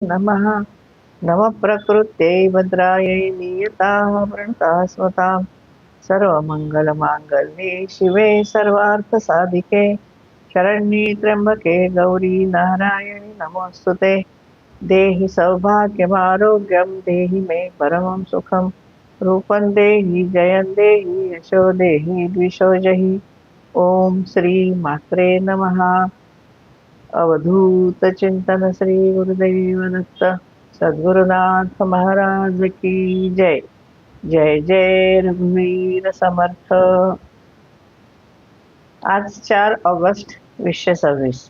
नमः नमः प्रकृत्यै भद्रायै नियताः प्रणता स्वतां सर्वमङ्गलमाङ्गल्ये शिवे सर्वार्थसाधिके शरण्ये त्र्यम्बके गौरी नारायणि नमोऽस्तुते। देहि सौभाग्यमारोग्यं देहि मे परमं सुखं रूपं देहि जयं देहि यशो देहि द्विषो जहि। ओम श्री मात्रे नमः। अवधूत चिंतन श्री गुरुदेव दत्त सद्गुरुनाथ महाराज की जय। जय जय रघुवीर समर्थ। आज 4 ऑगस्ट 2026।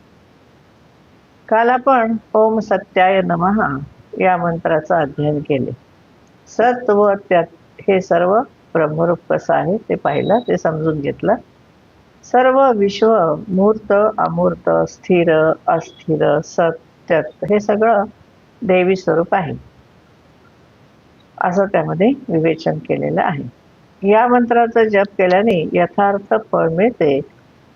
काल आपण ओम सत्याय नमः या मंत्राचं अध्ययन केले. सत व त्यात हे सर्व ब्रह्मरूप कसं आहे ते पाहिलं, ते समजून घेतलं. सर्व विश्व मूर्त अमूर्त स्थिर अस्थिर सत्यात हे सगळं देवी स्वरूप आहे असं त्यामध्ये विवेचन केलेलं आहे. या मंत्राचा जप केल्याने यथार्थ फळ मिळते,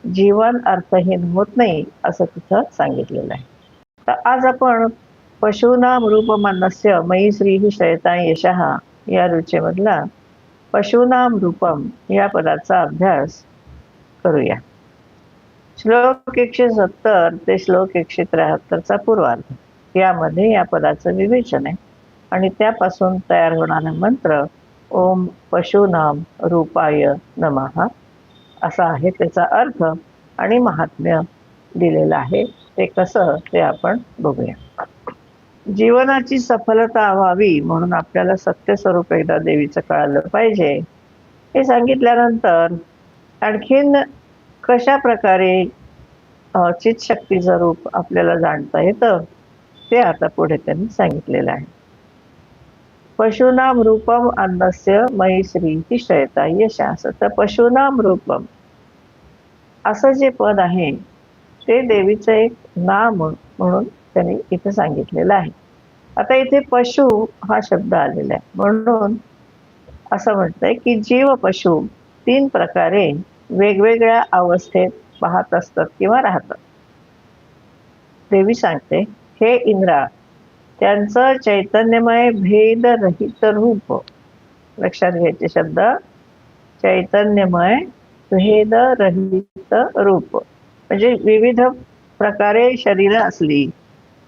जीवन अर्थहीन होत नाही असं तिथं सांगितलेलं आहे. तर आज आपण पशूनाम रूपमन्नस्य मयी श्रीः शयता यशः या रुचेमधला पशूनाम रूपम या पदाचा अभ्यास करूया. श्लोक 170 ते श्लोक 173चा पूर्वार्ध यामध्ये या पदाचं विवेचन आहे आणि त्यापासून तयार होणारा मंत्र ओम पशूनाम रूपाय नमः असा आहे. त्याचा अर्थ आणि महात्म्य दिलेलं आहे. ते कसं ते आपण बघूया. जीवनाची सफलता व्हावी म्हणून आपल्याला सत्य स्वरूप एकदा देवीचं कळालं पाहिजे हे सांगितल्यानंतर आणखीन कशा प्रकारे चितशक्तीचं रूप आपल्याला जाणता येतं ते आता पुढे त्यांनी सांगितलेलं आहे. पशूनाम रूपम अन्नस्य मयी श्रीः शयता यशः. असं तर पशूनाम रूपम असं जे पद आहे ते देवीचं एक नाम म्हणून त्यांनी इथे सांगितलेलं आहे. आता इथे पशु हा शब्द आलेला आहे म्हणून असं म्हणतंय की जीव पशु 3 प्रकारे वेगवेगळ्या अवस्थेत पाहत असतात किंवा राहतात. देवी सांगते, हे इंद्रा, त्यांचं चैतन्यमय भेदरहित रूप, लक्षात घ्यायचे शब्द, चैतन्यमय भेदरहित रूप म्हणजे विविध प्रकारे शरीर असली,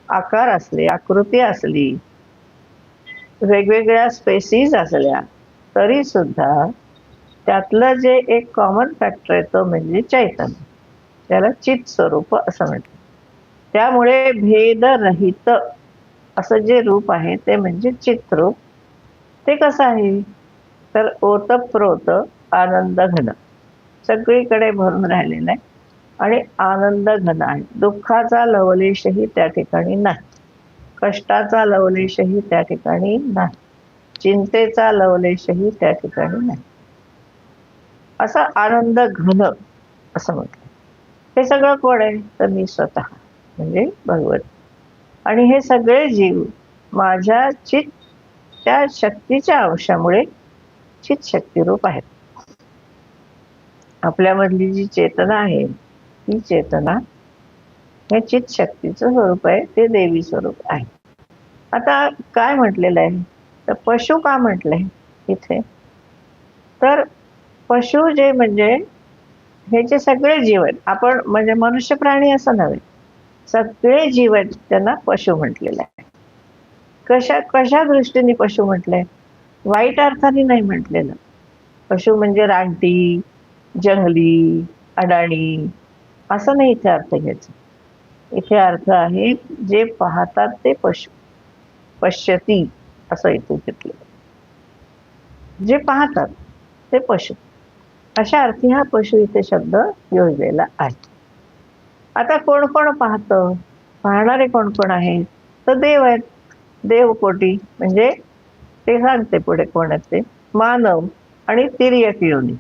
आकार असले, आकृती असली, वेगवेगळ्या स्पेसीज असल्या तरी सुद्धा त्यातलं जे एक कॉमन फॅक्टर आहे तो म्हणजे चैतन्य, त्याला चित स्वरूप असं म्हणतात. त्यामुळे भेदरहित असं जे रूप आहे ते म्हणजे चित्रूप. ते कसं आहे तर ओतप्रोत आनंद घन, सगळीकडे भरून राहिलेलं आहे आणि आनंद घन आहे. दुःखाचा लवलेशही त्या ठिकाणी नाही, कष्टाचा लवलेशही त्या ठिकाणी नाही, चिंतेचा लवलेशही त्या ठिकाणी नाही. असा आनंद घन असं म्हटलं. हे सगळं कोण आहे तर मी स्वतः म्हणजे भगवत. आणि हे सगळे जीव माझ्या चित त्या शक्तीच्या अंशामुळे चित शक्तिरूप आहेत. आपल्यामधली जी चेतना आहे ही चेतना हे चित शक्तीचं स्वरूप आहे, ते देवी स्वरूप आहे. आता काय म्हटलेलं आहे तर पशु का म्हटलंय इथे तर पशु जे म्हणजे हे जे सगळे जीव आहेत, आपण म्हणजे मनुष्य प्राणी असं नव्हे, सगळे जीव आहेत त्यांना पशु म्हटलेलं आहे. कशा दृष्टीने पशु म्हटलंय, वाईट अर्थाने नाही म्हटलेलं. पशु म्हणजे रानटी, जंगली, अडाणी असं नाही इथे अर्थ घ्यायचा. इथे अर्थ आहे जे पाहतात ते पशु, पश्यती असं इथे घेतलं. जे पाहतात ते पशु, अशा अर्थी हा पशु इथे शब्द योजलेला आहे. आता कोण कोण पाहतं, पाहणारे कोण कोण आहेत तर देव आहेत. देवकोटी म्हणजे ते सांगते पुढे कोण आहेत ते, मानव आणि तिर्यक योनी.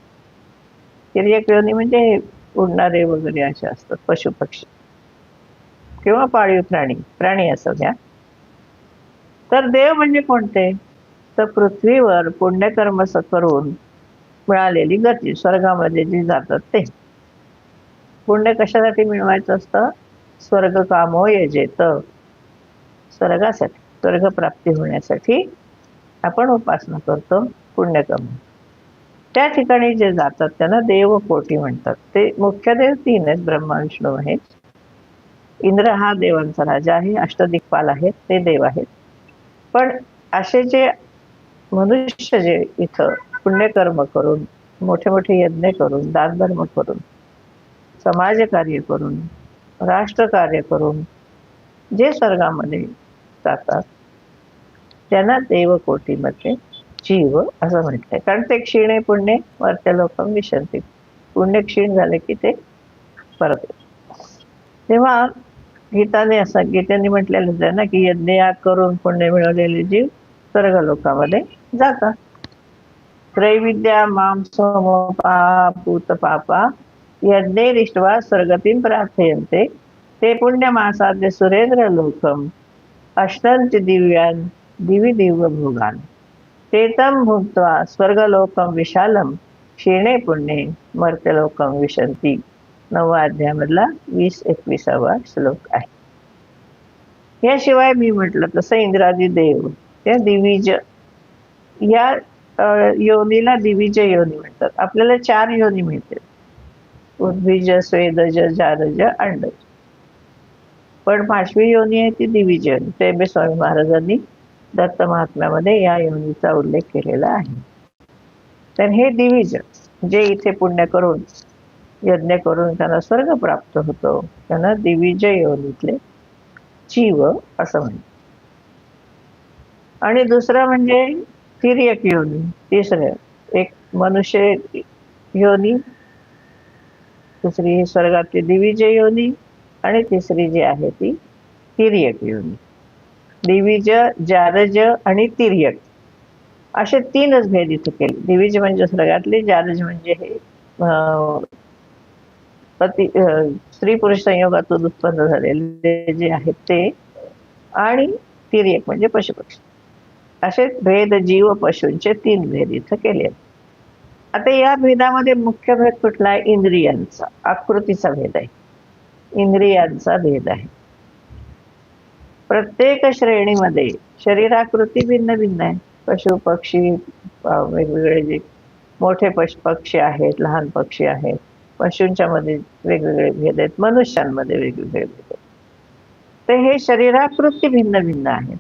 तिर्यक योनी म्हणजे उडणारे वगैरे असे असतात पशु पक्षी किंवा पाळीव प्राणी असं द्या. तर देव म्हणजे कोणते तर पृथ्वीवर पुण्यकर्म करून मिळालेली गती, स्वर्गामध्ये जी जातात ते. पुण्य कशासाठी मिळवायचं असतं, स्वर्ग कामो यजेत, स्वर्गासाठी, स्वर्गप्राप्ती होण्यासाठी आपण उपासना करतो, पुण्यकर्म. त्या ठिकाणी जे जातात त्यांना देवकोटी म्हणतात. ते मुख्य देव 3 आहेत, ब्रह्मा विष्णू महेश. इंद्र हा देवांचा राजा आहे, अष्टदिक्पाल आहेत, ते देव आहेत. पण असे जे मनुष्य जे इथं पुण्यकर्म करून, मोठे मोठे यज्ञ करून, दानधर्म करून, समाजकार्य करून, राष्ट्रकार्य करून जे स्वर्गामध्ये जातात त्यांना देवकोटीमध्ये जीव असं म्हटलंय. कारण ते क्षीणे पुण्य वरच्या लोकं विशंती. पुण्य क्षीण झाले की ते परत येतात. तेव्हा गीतेने म्हटलेलंच आहे ना, की यज्ञ करून पुण्य मिळवलेले जीव स्वर्ग लोकामध्ये जातात. त्रैविद्या मां सोमपापूत पापा यज्ञैरिष्ट्वा स्वर्गतीं प्रार्थयन्ते ते पुण्यमासाद्य सुरेंद्र लोकम अष्टंच दिव्यान दिवि दिव्य भोगान तेतं भुक्त्वा स्वर्गलोकम विशालम क्षीणे पुण्ये मर्त्यलोकम विशंती. 9व्या अध्यायामधला 20-21 श्लोक आहे. याशिवाय मी म्हटलं तसं इंद्रादी देव त्या दिविज या योनीला दिविज योनी म्हणतात. आपल्याला 4 योनी मिळते, उद्भिज, स्वेदज, जारज, अंडज. पण 5वी योनी आहे ती दिविज योनी. ते स्वामी महाराजांनी दत्त महात्म्यामध्ये या योनीचा उल्लेख केलेला आहे. तर हे दिविज जे इथे पुण्य करून यज्ञ करून त्यांना स्वर्ग प्राप्त होतो त्यांना दिविज योनीतले जीव असं म्हणतात. आणि दुसरं म्हणजे तिर्यक योनी. तिसरं एक मनुष्य योनी, दुसरी स्वर्गातली दिविज योनी आणि तिसरी जी आहे ती तिर्यक योनी. दिविज, जारज आणि तिर्यक असे 3च भेद इथे केले. दिविज म्हणजे स्वर्गातले, जारज म्हणजे हे स्त्री पुरुष संयोगातून उत्पन्न झालेले जे आहेत ते, आणि तिर्यक म्हणजे पशुपक्षी. असे भेद जीव पशूंचे 3 भेद इथं केले. आता या भेदामध्ये मुख्य भेद कुठला आहे? इंद्रियांचा, आकृतीचा भेद आहे. इंद्रियांचा भेद आहे. प्रत्येक श्रेणीमध्ये शरीराकृती भिन्न भिन्न आहे. पशु पक्षी वेगवेगळे जे मोठे पक्षी आहेत, लहान पक्षी आहेत, पशूंच्या मध्ये वेगवेगळे भेद आहेत, मनुष्यांमध्ये वेगवेगळे भेद आहेत. तर हे शरीराकृती भिन्न भिन्न आहेत.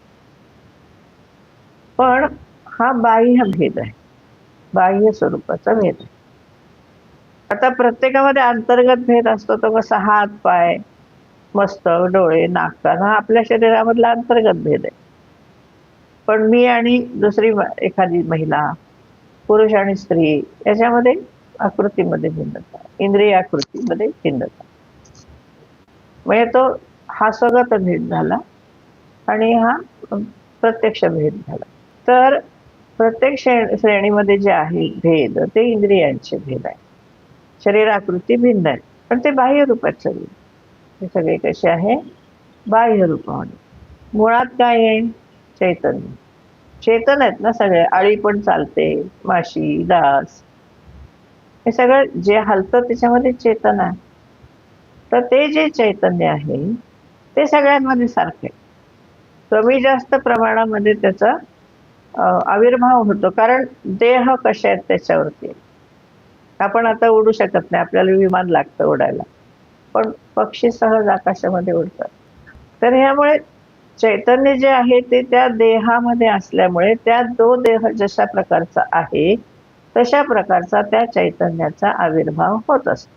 पण हा बाह्य भेद आहे, बाह्य स्वरूपाचा भेद आहे. आता प्रत्येकामध्ये अंतर्गत भेद असतो तो कसा, हात पाय, मस्तक, डोळे, नाक, कान हा आपल्या शरीरामधला अंतर्गत भेद आहे. पण मी आणि दुसरी एखादी महिला, पुरुष आणि स्त्री याच्यामध्ये आकृतीमध्ये भिन्नता, इंद्रिय आकृतीमध्ये भिन्नता. म्हणजे तो हा स्वगत भेद झाला आणि हा प्रत्यक्ष भेद झाला. तर प्रत्येक श्रेणीमध्ये जे आहे भेद ते इंद्रियांचे भेद आहे. शरीराकृती भिन्न आहे पण ते बाह्य रूपात सगळे, हे सगळे कसे आहे? बाह्य रूपामध्ये. मुळात काय आहे? चैतन्य. चेतन आहेत ना सगळे. आळी पण चालते, माशी, डास, हे सगळं जे हलतं त्याच्यामध्ये चेतन आहे. तर ते जे चैतन्य आहे ते सगळ्यांमध्ये सारखे, कमी जास्त प्रमाणामध्ये त्याचा आविर्भाव होतो. कारण देह कसे आहेत त्याच्यावरती. आपण आता उडू शकत नाही, आपल्याला विमान लागतं उडायला, पण पक्षी सहज आकाशामध्ये उडतात. तर ह्यामुळे चैतन्य जे आहे ते त्या देहामध्ये असल्यामुळे त्या तो देह जशा प्रकारचा आहे तशा प्रकारचा त्या चैतन्याचा आविर्भाव होत असतो.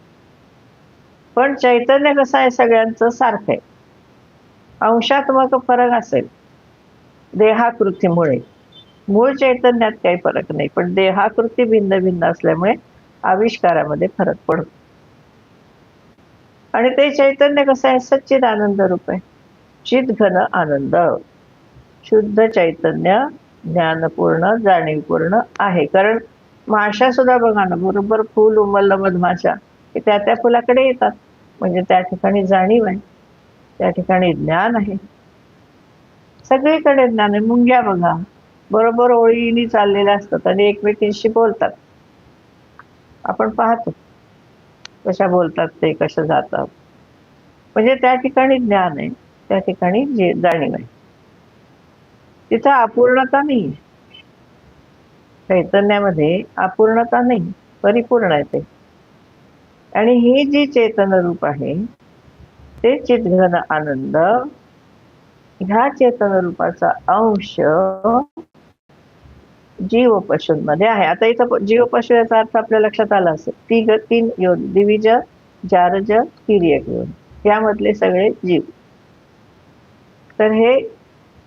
पण चैतन्य कसं आहे? सगळ्यांचं सारखं आहे. अंशात्मक फरक असेल देहाकृतीमुळे, मूळ चैतन्यात काही फरक नाही, पण देहाकृती भिन्न भिन्न असल्यामुळे आविष्कारामध्ये फरक पडतो. आणि ते चैतन्य कसं आहे? सच्चिद आनंद रूप आहे, चिद घन आनंद, शुद्ध चैतन्य, ज्ञानपूर्ण, जाणीवपूर्ण आहे. कारण माशा सुद्धा बघा ना, बरोबर फूल उमललं मधमाशा की त्या त्या फुलाकडे येतात, म्हणजे त्या ठिकाणी जाणीव आहे, त्या ठिकाणी ज्ञान आहे. सगळीकडे ज्ञान आहे. मुंग्या बघा, बरोबर ओळीने चाललेल्या असतात आणि एकमेकींशी बोलतात. आपण पाहतो कशा बोलतात ते, कशा जातात, म्हणजे त्या ठिकाणी ज्ञान आहे, त्या ठिकाणी जे जाणीव आहे. तिथं अपूर्णता नाही, चैतन्यामध्ये अपूर्णता नाही, परिपूर्ण आहे ते. आणि ही जी चेतन रूप आहे ते चितघन आनंद, ह्या चेतन रूपाचा अंश जीव पशूंमध्ये आहे. आता इथं जीव पशु याचा अर्थ आपल्या लक्षात आला असेल. तीन योन, दिविज, जारज, तिर्यक योन, यामधले सगळे जीव. तर हे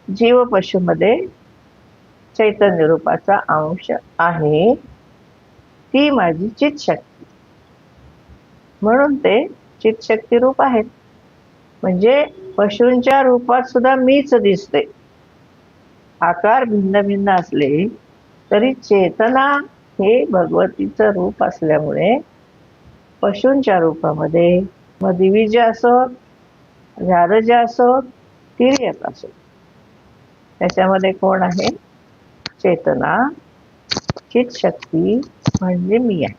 जीव पशूमध्ये चैतन्य रूपाचा अंश आहे, ती माझी चितशक्ती. म्हणून ते चितशक्ती रूप आहेत. म्हणजे पशूंच्या रूपात सुद्धा मीच दिसते. आकार भिन्न भिन्न असले तरी चेतना हे भगवतीचं रूप असल्यामुळे पशूंच्या रूपामध्ये मग दिविज असो, जारज असो, तिर्यक असो, त्याच्यामध्ये कोण आहे? चेतना, चितशक्ती म्हणजे मी आहे.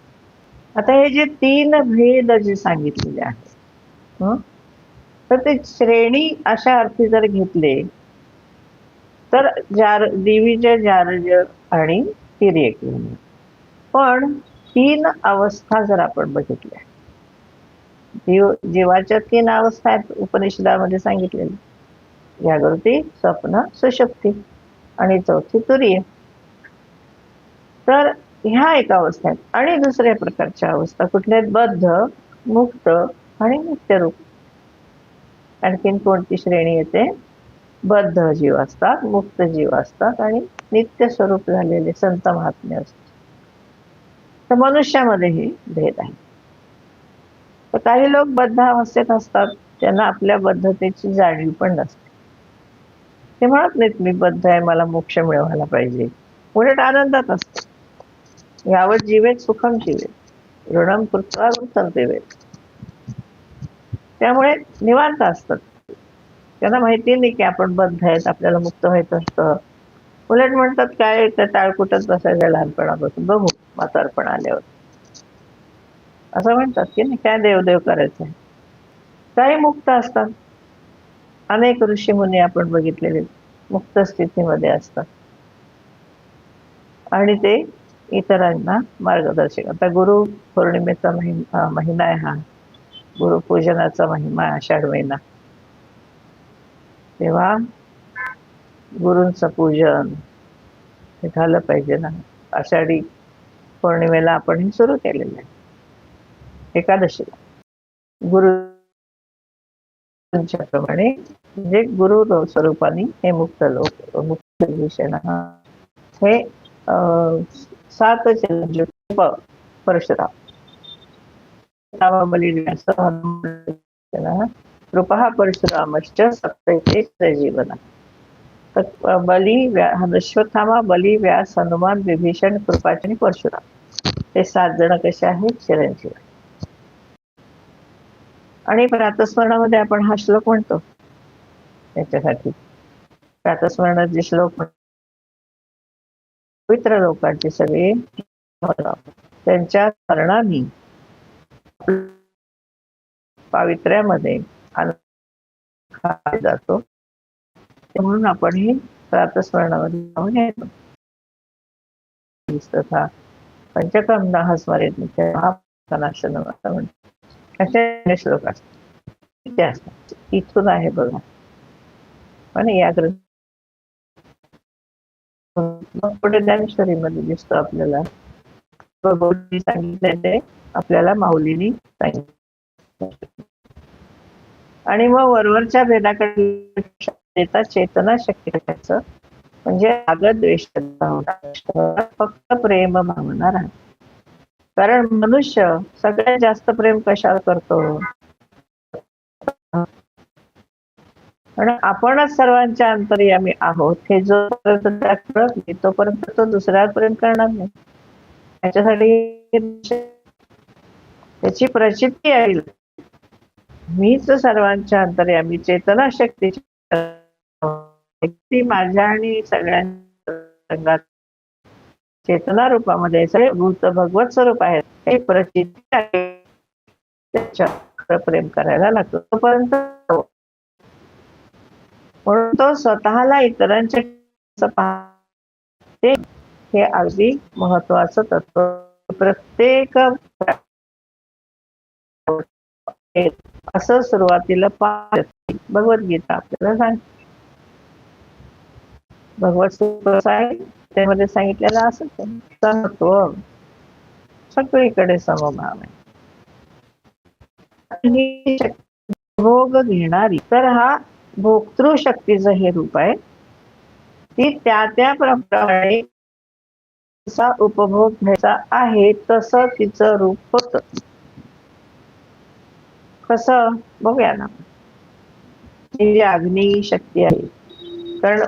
आता हे जे तीन भेद जे सांगितलेले आहेत, तर ते श्रेणी अशा अर्थी जर घेतले तर दिविज, जारज आणि तिर्यक. पण तीन अवस्था जर आपण बघितल्या, जीवाच्या तीन अवस्था आहेत उपनिषदामध्ये सांगितलेल्या, जागृती, स्वप्न, सुषुप्ती आणि चौथी तुरीय. तर ह्या एक अवस्था आहेत. आणि दुसऱ्या प्रकारच्या अवस्था कुठल्या आहेत? बद्ध, मुक्त आणि नित्यरूप. आणखीन कोणती श्रेणी येते? बद्ध जीव असतात, मुक्त जीव असतात आणि नित्य स्वरूप झालेले संत महात्मे असतात. तर मनुष्यामध्ये हे भेद आहे. तर काही लोक बद्ध अवस्थेत असतात, त्यांना आपल्या बद्धतेची जाणीव पण नसते. ते म्हणत नाहीत मी बद्ध आहे, मला मोक्ष मिळवायला पाहिजे, उलट आनंदात असतात. यावत जीवेत सुखम जीवेत, ऋणम कृत्वा वृत्तम देवेत. त्यामुळे निवांत असतात. त्यांना माहिती नाही की आपण बद्ध आहेत, आपल्याला मुक्त व्हायचं असतं. उलट म्हणतात काय त्या टाळकुटत बसायचं लहानपणापासून, बघू म्हातारपण आल्यावर, असं म्हणतात की नाही, काय देवदेव करायचं. काही मुक्त असतात. अनेक ऋषीमुनी आपण बघितलेले मुक्त स्थितीमध्ये असतात आणि ते इतरांना मार्गदर्शक. आता गुरु पौर्णिमेचा महिना आहे हा, गुरुपूजनाचा महिमा, आषाढ महिना. तेव्हा गुरूंचं पूजन हे झालं पाहिजे ना. आषाढी पौर्णिमेला आपण हे सुरू केलेलं आहे, एकादशीला. गुरूंच्या प्रमाणे म्हणजे गुरु स्वरूपाने हे मुक्त लोक, मुक्त विषण हे 7 चिरंजीव परशुराम, बलिव्यास, कृपा परशुरामश्च सप्तैते जीवना. तर अश्वत्थामा, बली, व्यास, हनुमान, विभीषण, कृपाच आणि परशुराम, हे 7 जण कसे आहेत? चिरंजीव. आणि प्रातस्मरणामध्ये आपण हा श्लोक म्हणतो. त्याच्यासाठी प्रातस्मरणात जे श्लोक पवित्र लोकांचे सगळे त्यांच्या स्मरणाने पावित्र्यामध्ये जातो, म्हणून आपण हे प्रातस्मरणामध्ये जाऊन येतो. तथा पंचकम दाह स्मरेत महानाशनम असं म्हणतो. असे श्लोक असतात. इथून आहे बघा. पण या ग्रंथ पुढे ज्ञानेश्वरीमध्ये दिसतो आपल्याला. सांगितले ते आपल्याला माऊलीनी सांगितलं. आणि मग वरवरच्या भेदाकडे देता चेतना शक्ती करायचं म्हणजे रागद्वेष फक्त प्रेम भावना राहत. कारण मनुष्य सगळ्यात जास्त प्रेम कशावर करतो? आणि आपणच सर्वांच्या अंतर्यामी आहोत हे जोपर्यंत त्याला कळत नाही तोपर्यंत तो दुसऱ्यावर प्रेम करणार नाही. त्याच्यासाठी त्याची प्रचिती आहे, मीच सर्वांच्या अंतर्यामी चेतना शक्ती माझ्या आणि सगळ्यांच्या संगात चेतना रूपामध्ये सगळे भूत भगवत स्वरूप आहेत हे प्रचिती आहे. त्याच्या प्रेम करायला लागतो तोपर्यंत. म्हणून तो स्वतःला इतरांच्या ते हे अगदी महत्वाचं तत्व प्रत्येक असं सुरुवातीला भगवद्गीता आपल्याला सांगते. भगवत सूत्र आहे त्यामध्ये सांगितलेलं असंच आहे, समत्व, सगळीकडे समभाव आहे. आणि भोग घेणारी तर हा भोक्तृशक्तीचं हे रूप आहे. ती त्या प्रमाणे जसा उपभोग घ्यायचा आहे तसं तिचं रूप होतं. कसं बघूया ना. ही जी आग्नेयी शक्ती आहे, कारण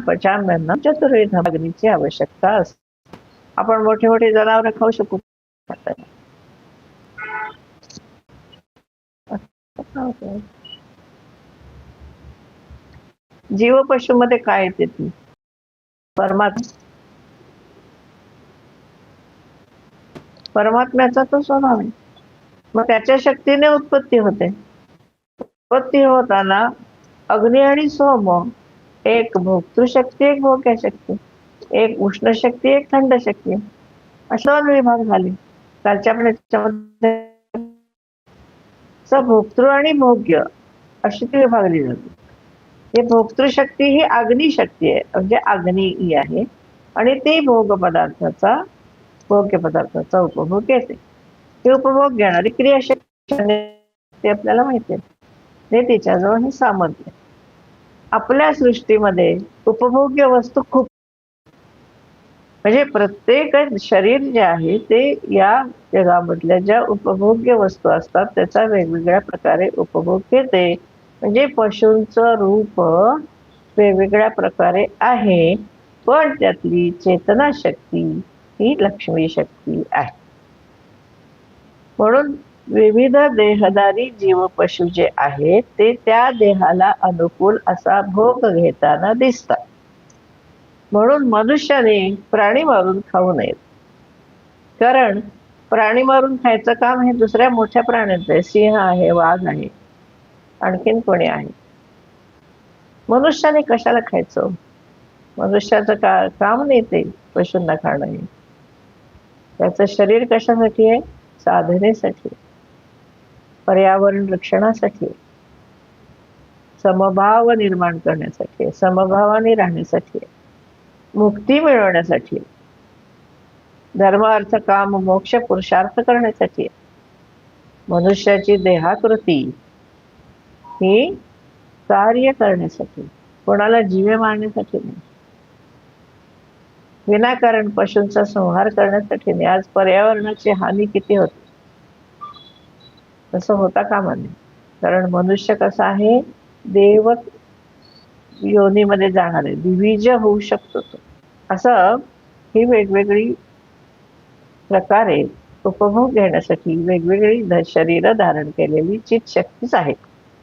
पचान चतुर्विध अग्नीची आवश्यकता असते. आपण मोठे मोठे जनावर खाऊ शकू. जीव पशु मध्ये काय येते ती परमात्म्याचा तो स्वभाव आहे. मग त्याच्या शक्तीने उत्पत्ती होते. उत्पत्ती होताना अग्नी आणि सोम, एक भोक्तृशक्ती एक भोग्य शक्ती, एक उष्ण शक्ती एक थंड शक्ती, असे दोन विभाग झाले. कालच्या पण भोक्तृ आणि भोग्य अशी ती विभागली जाते. हे भोक्तृशक्ती ही अग्निशक्ती आहे, म्हणजे अग्नी आहे, आणि ती भोग्य पदार्थाचा उपभोग येते. ते उपभोग घेणारी क्रियाशक्ती आपल्याला माहिती आहे, ते तिच्याजवळ हे सामर्थ्य. आपल्या सृष्टीमध्ये उपभोग्य वस्तू खूप, म्हणजे प्रत्येक शरीर जे आहे ते या जगामधल्या ज्या उपभोग्य वस्तू असतात त्याचा वेगवेगळ्या प्रकारे उपभोग घेते. म्हणजे पशूंचं रूप वेगवेगळ्या प्रकारे आहे, पण त्यातली चेतना शक्ती ही लक्ष्मी शक्ती आहे. म्हणून विविध देहधारी जीव पशु जे आहेत ते त्या देहाला अनुकूल असा भोग घेताना दिसतात. म्हणून मनुष्याने प्राणी मारून खाऊ नयेत, कारण प्राणी मारून खायचं काम हे दुसऱ्या मोठ्या प्राण्यांचं आहे. सिंह आहे, वाघ आहे, आणखीन कोणी आहे. मनुष्याने कशाला खायचं? मनुष्याचं काम नाही ते पशूंना खाणं. त्याचं शरीर कशासाठी आहे? साधनेसाठी, पर्यावरण रक्षणासाठी, समभाव निर्माण करण्यासाठी, समभावाने राहण्यासाठी, मुक्ती मिळवण्यासाठी, धर्म अर्थ काम मोक्ष पुरुषार्थ करण्यासाठी. मनुष्याची देहाकृती ही कार्य करण्यासाठी, कोणाला जीवे मारण्यासाठी नाही, विनाकारण पशूंचा संहार करण्यासाठी नाही. आज पर्यावरणाची हानी किती होते, तसं होता कामा नये. कारण मनुष्य कसा आहे, देव योनीमध्ये जाणार आहे, दिविज होऊ शकतो तो. असं ही वेगवेगळी प्रकारे उपभोग घेण्यासाठी वेगवेगळी शरीर धारण केलेली चित शक्तीच आहे.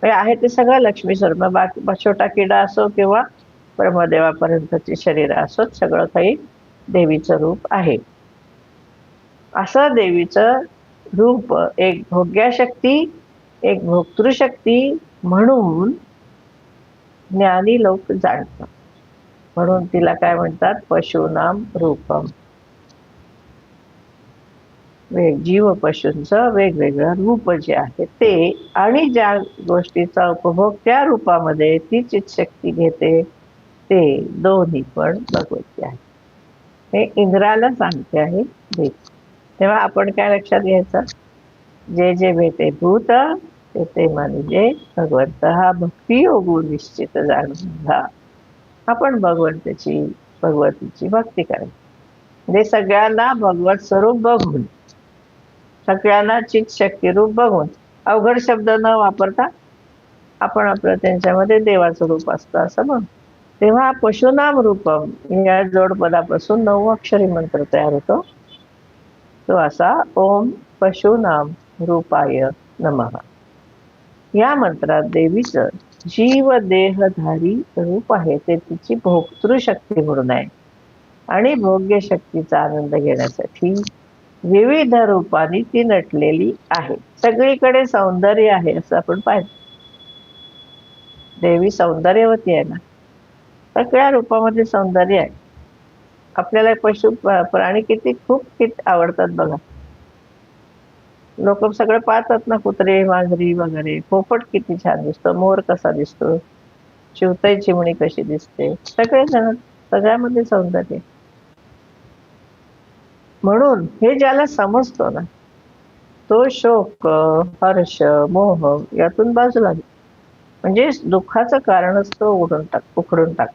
आहे ते सगळं लक्ष्मी स्वरूप. छोटा किडा असो किंवा ब्रह्मदेवापर्यंतची शरीर असो, सगळं काही देवीचं रूप आहे. असं देवीचं रूप एक भोग्याशक्ती एक भोक्तृशक्ती म्हणून ज्ञानी लोक जाणतात. म्हणून तिला काय म्हणतात? पशूनाम रूपम. जीव पशूंचं वेगवेगळं रूप जे आहे ते, आणि ज्या गोष्टीचा उपभोग त्या रूपामध्ये ती चितशक्ती घेते ते दोन्ही पण भगवती आहे. हे इंद्राला सांगते आहे देव. तेव्हा आपण काय लक्षात घ्यायचं? जे जे भेटे भूत ते ते म्हणजे भगवंत. हा भक्ती योगू निश्चित जाणून आपण भगवतीची भक्ती करायची. म्हणजे सगळ्यांना भगवत स्वरूप बघून, सगळ्यांना चित शक्ती रूप बघून, अवघड शब्द न वापरता आपण आपलं त्यांच्यामध्ये देवाचं रूप असतं असं बघ. तेव्हा पशुनाम रूपम या जोडपदापासून 9 अक्षरी मंत्र तयार होतो. तो असा ओम पशुनाम रूपाय नमः. या मंत्रात देवीचं जीव देहधारी रूप आहे ते तिची भोक्तृशक्ती म्हणून आहे, आणि भोग्य शक्तीचा आनंद घेण्यासाठी विविध रूपाने ती नटलेली आहे. सगळीकडे सौंदर्य आहे असं आपण पाहिजे. देवी सौंदर्यवती आहे ना, सगळ्या रूपामध्ये सौंदर्य आहे. आपल्याला पशु प्राणी किती आवडतात बघा. लोक सगळे पाहतात ना, कुत्रे मांजरी वगैरे. पोपट किती छान दिसतो, मोर कसा दिसतो, चिवताई चिमणी कशी दिसते, सगळे जण सगळ्यामध्ये सौंदर्य. म्हणून हे ज्याला समजतो ना, तो शोक, हर्ष, मोह यातून बाजूला गेला. म्हणजे दुःखाचं कारणच तो उखडून टाक.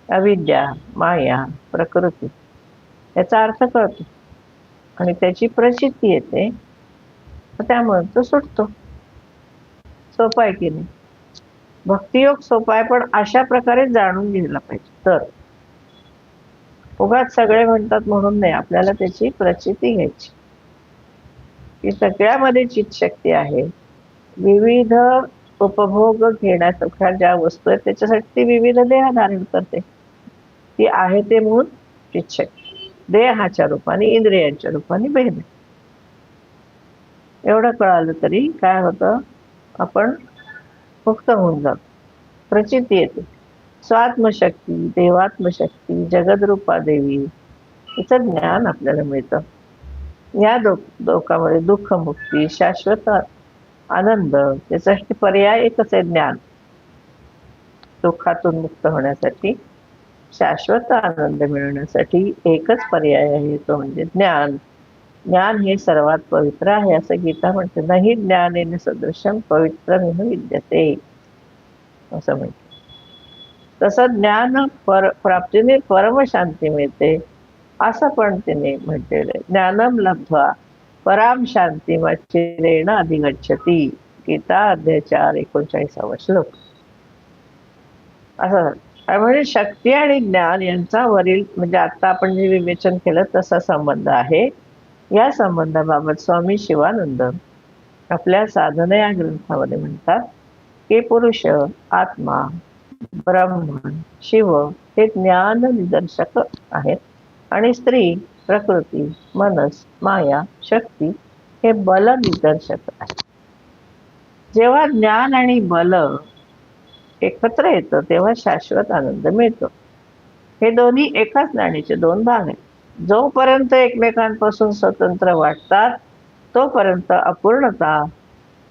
अविद्या, माया, प्रकृती याचा अर्थ कळतो आणि त्याची प्रचिती येते, त्यामुळे तो सुटतो. सोपा आहे की नाही? भक्तियोग सोपा आहे, पण अशा प्रकारे जाणून घ्यायला पाहिजे. तर उगाच सगळे म्हणतात म्हणून नाही, आपल्याला त्याची प्रचिती घ्यायची की सगळ्यामध्ये चित्तशक्ती आहे. विविध उपभोग घेण्यासारख्या ज्या वस्तू आहेत त्याच्यासाठी ती विविध देह धारण करते. ती आहे ते म्हणून चित्तशक्ती देहाच्या रूपाने, इंद्रियांच्या रूपाने भेद. एवढं कळालं तरी काय होतं, आपण मुक्त होऊन जातो. प्रचिती येते. स्वात्मशक्ती, देवात्मशक्ती, जगदरूपा देवी हिचं ज्ञान आपल्याला मिळतं. या दोघांमध्ये दुःखमुक्ती, शाश्वत आनंद, त्याच्यासाठी पर्याय एकच आहे, ज्ञान. दुःखातून मुक्त होण्यासाठी, शाश्वत आनंद मिळवण्यासाठी एकच पर्याय आहे, तो म्हणजे ज्ञान. ज्ञान हे सर्वात पवित्र आहे असं गीता म्हणते. नाही ज्ञानेन सदृशम पवित्रमिह विद्यते असं म्हणते. तसं ज्ञान प्राप्तीने परमशांती मिळते असं पण तिने म्हटलेलं आहे. ज्ञानम लब्ध्वा पराम शांती चिरेण अधिगच्छती, गीता अध्याय 4 39 श्लोक. असं म्हणजे शक्ती आणि ज्ञान यांचा वरील म्हणजे आता आपण जे विवेचन केलं तसा संबंध आहे. या संबंधाबाबत स्वामी शिवानंद आपल्या साधना या ग्रंथामध्ये म्हणतात की पुरुष, आत्मा, ब्रह्मन, शिव हे ज्ञान निदर्शक आहेत आणि स्त्री, प्रकृती, मनस, माया, शक्ती हे बल निदर्शक आहेत. जेव्हा ज्ञान आणि बल एकत्र येतं तेव्हा शाश्वत आनंद मिळतो. हे दोन्ही एकाच नाण्याचे दोन भाग आहेत. जोपर्यंत एकमेकांपासून स्वतंत्र वाटतात तोपर्यंत अपूर्णता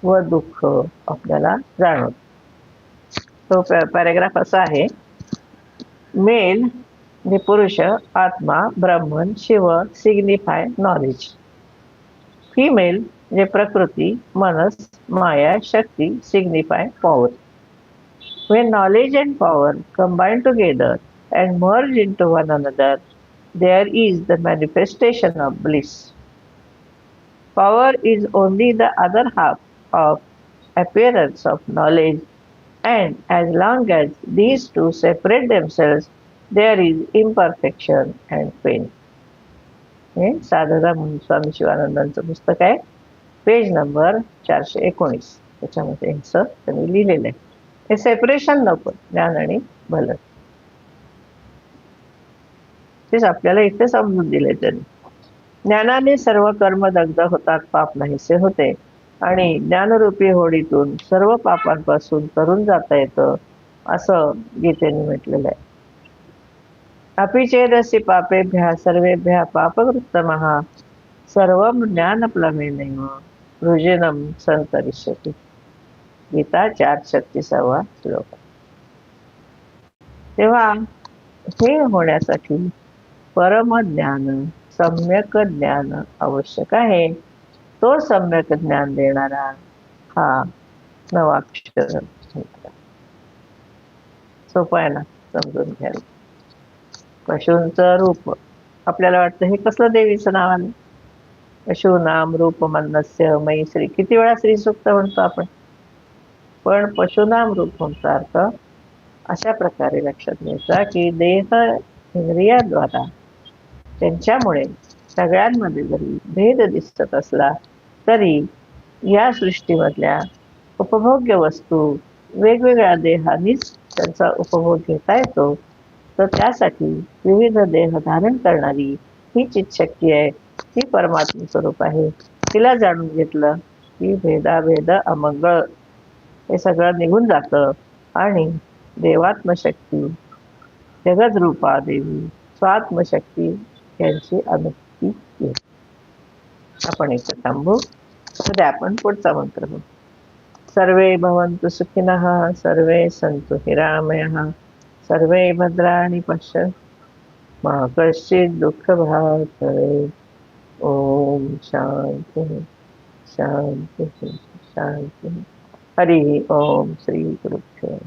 व दुःख आपल्याला जाणवत. तो पॅरेग्राफ असा आहे, मेल म्हणजे पुरुष, आत्मा, ब्रह्मन, शिव सिग्निफाय नॉलेज. फिमेल म्हणजे प्रकृती, मनस, माया, शक्ती सिग्निफाय power. When knowledge and power combine together and merge into one another, there is the manifestation of bliss. Power is only the other half of appearance of knowledge, and as long as these two separate themselves, there is imperfection and pain. हे साधना म्हणून स्वामी शिवानंदांचं पुस्तक आहे, page number 419. त्याच्यामध्ये यांचं त्यांनी लिहिलेलं आहे. हे सेपरेशन नको, ज्ञान आणि भल. तेच आपल्याला इथे समजून दिले त्यांनी. ज्ञानाने सर्व कर्म दग्ध होतात, पाप नाहीसे होते आणि ज्ञानरूपी होडीतून सर्व पापांपासून तरून जाता येतं असं गीतेने म्हटलेलं आहे. अपि चेदसि पापेभ्यः सर्वेभ्यः पापकृत्तमः सर्वं ज्ञानप्लवेनैव वृजिनं संतरिष्यति. गीता 4:36 श्लोक. तेव्हा हे होण्यासाठी परमज्ञान, सम्यक ज्ञान आवश्यक आहे. तो सम्यक ज्ञान देणारा हा नवाक्षर. सोपं आहे ना समजून घ्यायला. पशूंचं रूप आपल्याला वाटतं हे कसलं देवीचं नाव आलं. पशुनाम रूप मन्नस्य मयी श्री. किती वेळा श्री सूक्त म्हणतो आपण, पण पशुनाम रूपचा अर्थ अशा प्रकारे लक्षात घ्यायचा की देह इंद्रियाद्वारा त्यांच्यामुळे सगळ्यांमध्ये जरी भेद दिसत असला तरी या सृष्टीमधल्या उपभोग्य वस्तू वेगवेगळ्या देहांनीच त्यांचा उपभोग घेता येतो. तर त्यासाठी विविध देह धारण करणारी ही चित्तशक्ती आहे ती परमात्म स्वरूप आहे. तिला जाणून घेतलं की भेदाभेद अमंगळ हे सगळं निघून जातं आणि देवात्मशक्ती, जगद्रूपा देवी, स्वात्मशक्ती यांची अनुभूती येते. आपण इथं थांबू. उद्या आपण पुढचा मंत्र बघू. सर्वे भवन्तु सुखिनः, सर्वे सन्तु निरामयः, सर्वे भद्राणि पश्यन्तु मा कश्चित् दुःखभाग् भवेत्. ओम शांती शांती शांती. हरि ओम श्री गुरुभ्यो